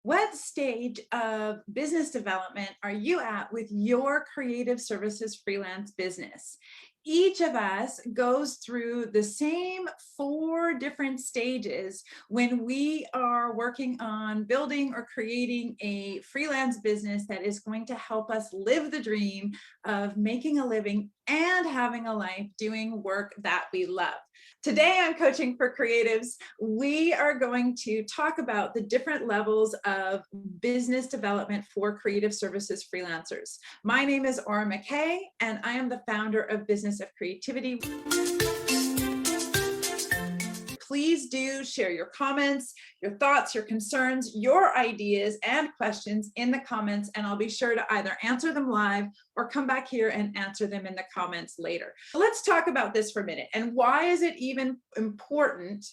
What stage of business development are you at with your creative services freelance business? Each of us goes through the same 4 different stages when we are working on building or creating a freelance business that is going to help us live the dream of making a living and having a life doing work that we love. Today on Coaching for Creatives, we are going to talk about the different levels of business development for creative services freelancers. My name is Aura McKay, and I am the founder of Business of Creativity. Please do share your comments, your thoughts, your concerns, your ideas, and questions in the comments, and I'll be sure to either answer them live or come back here and answer them in the comments later. Let's talk about this for a minute. And why is it even important?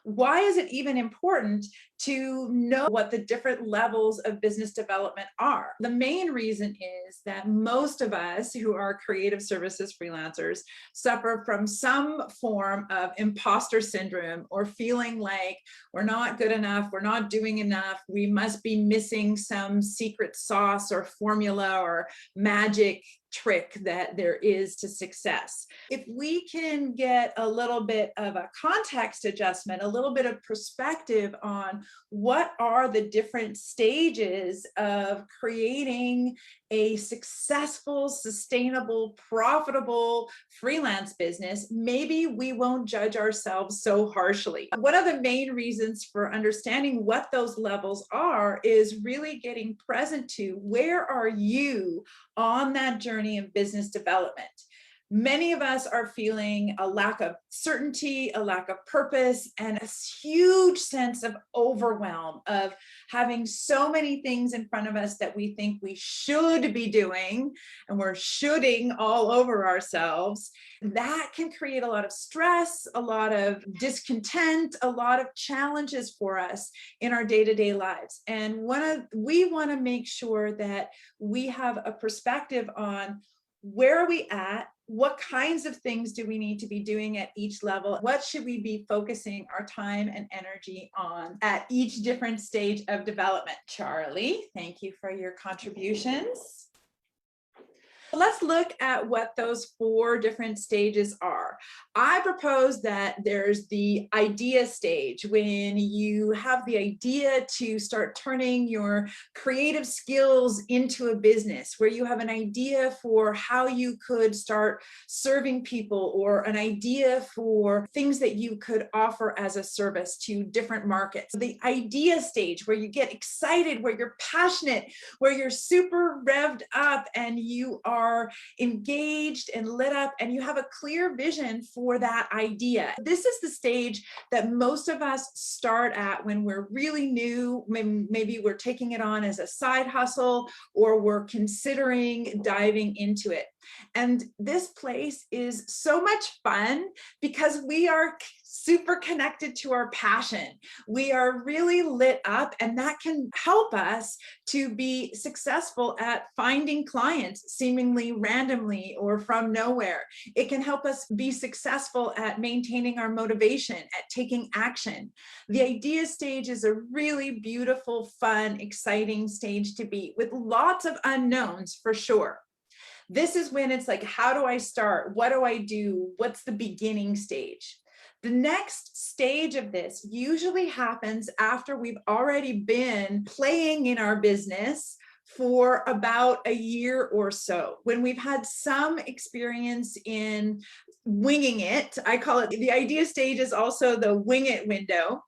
Why is it even important to know what the different levels of business development are? The main reason is that most of us who are creative services freelancers suffer from some form of imposter syndrome, or feeling like we're not good enough, we're not doing enough, we must be missing some secret sauce or formula or magic trick that there is to success. If we can get a little bit of a context adjustment, a little bit of perspective on what are the different stages of creating a successful, sustainable, profitable freelance business, maybe we won't judge ourselves so harshly. One of the main reasons for understanding what those levels are is really getting present to where are you on that journey of business development. Many of us are feeling a lack of certainty, a lack of purpose, and a huge sense of overwhelm of having so many things in front of us that we think we should be doing, and we're shoulding all over ourselves. That can create a lot of stress, a lot of discontent, a lot of challenges for us in our day-to-day lives. And we want to make sure that we have a perspective on where are we at? What kinds of things do we need to be doing at each level? What should we be focusing our time and energy on at each different stage of development? Charlie, thank you for your contributions. Let's look at what those 4 different stages are. I propose that there's the idea stage, when you have the idea to start turning your creative skills into a business, where you have an idea for how you could start serving people, or an idea for things that you could offer as a service to different markets. The idea stage, where you get excited, where you're passionate, where you're super revved up and you are engaged and lit up, and you have a clear vision for that idea. This is the stage that most of us start at when we're really new. Maybe we're taking it on as a side hustle, or we're considering diving into it. And this place is so much fun because we are super connected to our passion. We are really lit up, and that can help us to be successful at finding clients seemingly randomly or from nowhere. It can help us be successful at maintaining our motivation, at taking action. The idea stage is a really beautiful, fun, exciting stage to be, with lots of unknowns for sure. This is when it's like, how do I start? What do I do? What's the beginning stage? The next stage of this usually happens after we've already been playing in our business for about a year or so, when we've had some experience in winging it. I call it the idea stage, is also the wing it window.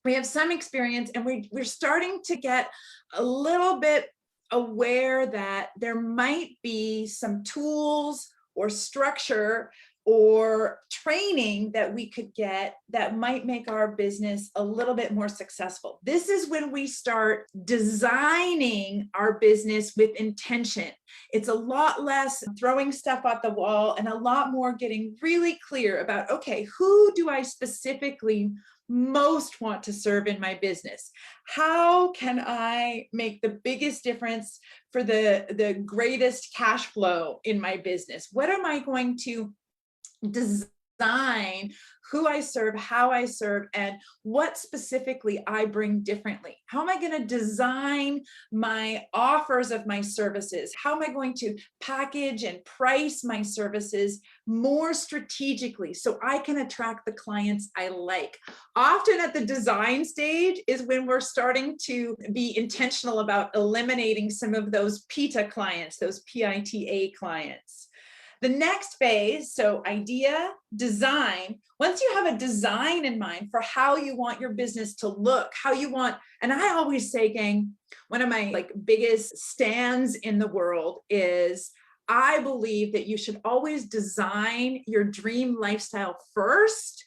We have some experience, and we're starting to get a little bit aware that there might be some tools or structure or training that we could get that might make our business a little bit more successful. This is when we start designing our business with intention. It's a lot less throwing stuff at the wall, and a lot more getting really clear about, okay, who do I specifically most want to serve in my business? How can I make the biggest difference for the greatest cash flow in my business? What am I going to design design who I serve, how I serve, and what specifically I bring differently. How am I going to design my offers of my services? How am I going to package and price my services more strategically so I can attract the clients I like? Often at the design stage is when we're starting to be intentional about eliminating some of those PITA clients, those PITA clients. The next phase, so idea, design. Once you have a design in mind for how you want your business to look, how you want, and I always say, gang, one of my biggest stands in the world is I believe that you should always design your dream lifestyle first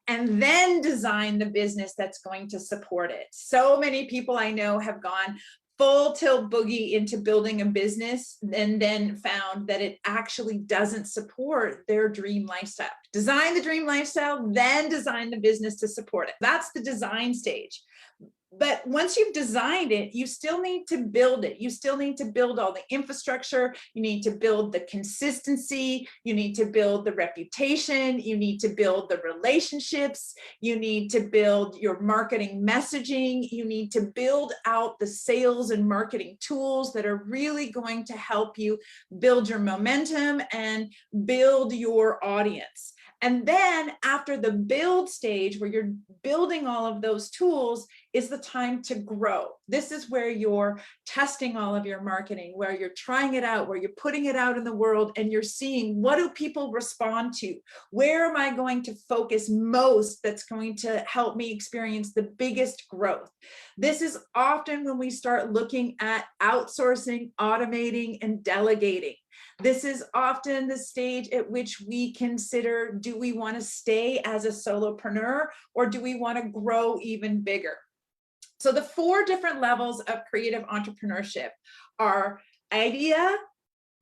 and then design the business that's going to support it. So many people I know have gone full tilt boogie into building a business and then found that it actually doesn't support their dream lifestyle. Design the dream lifestyle, then design the business to support it. That's the design stage. But once you've designed it, you still need to build it. You still need to build all the infrastructure. You need to build the consistency. You need to build the reputation. You need to build the relationships. You need to build your marketing messaging. You need to build out the sales and marketing tools that are really going to help you build your momentum and build your audience. And then after the build stage, where you're building all of those tools, is the time to grow. This is where you're testing all of your marketing, where you're trying it out, where you're putting it out in the world and you're seeing, what do people respond to? Where am I going to focus most that's going to help me experience the biggest growth? This is often when we start looking at outsourcing, automating, and delegating. This is often the stage at which we consider, do we want to stay as a solopreneur or do we want to grow even bigger? So the 4 different levels of creative entrepreneurship are idea,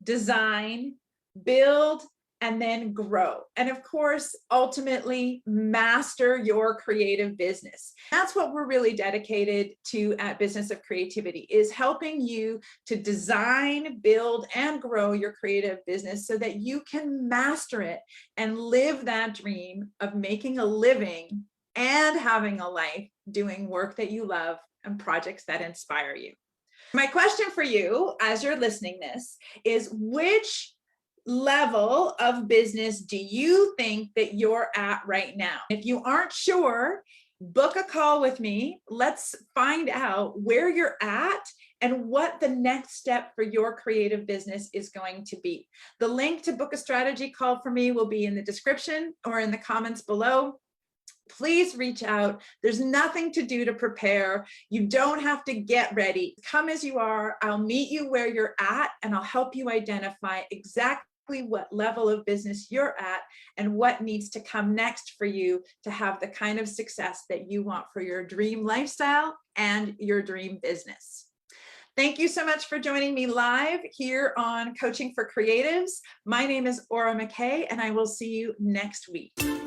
design, build, and then grow. And of course, ultimately master your creative business. That's what we're really dedicated to at Business of Creativity, is helping you to design, build, and grow your creative business so that you can master it and live that dream of making a living and having a life doing work that you love and projects that inspire you. My question for you as you're listening this is, which level of business do you think that you're at right now? If you aren't sure, book a call with me. Let's find out where you're at and what the next step for your creative business is going to be. The link to book a strategy call for me will be in the description or in the comments below. Please reach out. There's nothing to do to prepare. You don't have to get ready. Come as you are. I'll meet you where you're at and I'll help you identify exactly what level of business you're at and what needs to come next for you to have the kind of success that you want for your dream lifestyle and your dream business. Thank you so much for joining me live here on Coaching for Creatives. My name is Aura McKay, and I will see you next week.